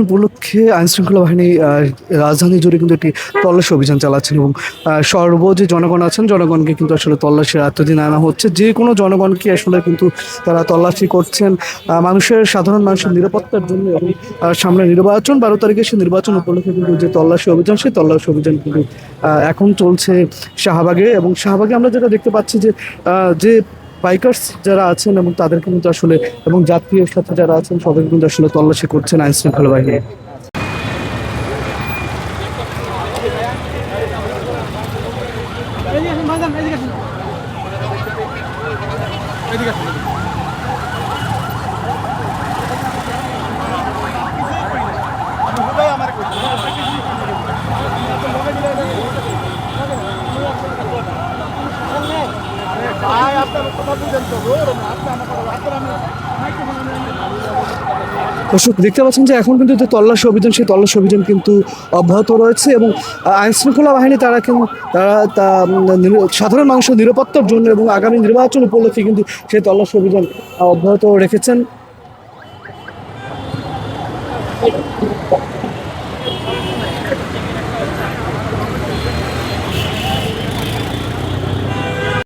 উপলক্ষে আইনশৃঙ্খলা বাহিনী রাজধানী জুড়ে কিন্তু একটি তল্লাশি অভিযান চালাচ্ছেন এবং সর্ব যে জনগণ আছেন জনগণকে কিন্তু আসলে তল্লাশির এতদিন আনা হচ্ছে, যে কোনো জনগণকে আসলে কিন্তু তারা তল্লাশি করছেন সাধারণ মানুষের নিরাপত্তার জন্য। এবং সামনে নির্বাচন 12 তারিখে, সেই নির্বাচন উপলক্ষে কিন্তু যে তল্লাশি অভিযান, সেই তল্লাশি অভিযান কিন্তু এখন চলছে শাহবাগে। এবং শাহবাগে আমরা যেটা দেখতে পাচ্ছি যে বাইকার্স যারা আছেন এবং তাদেরকে কিন্তু আসলে, এবং যাত্রীর সাথে যারা আছেন সবাইকে কিন্তু আসলে তল্লাশি করছেন আইন শৃঙ্খলা বাহিনী। দর্শক দেখতে পাচ্ছেন যে এখন কিন্তু যে তল্লাশি অভিযান, সেই তল্লাশি অভিযান কিন্তু অব্যাহত রয়েছে এবং আইন শৃঙ্খলা বাহিনী তারা সাধারণ মানুষের নিরাপত্তার জন্য এবং আগামী নির্বাচন উপলক্ষে কিন্তু সেই তল্লাশি অভিযান অব্যাহত রেখেছেন।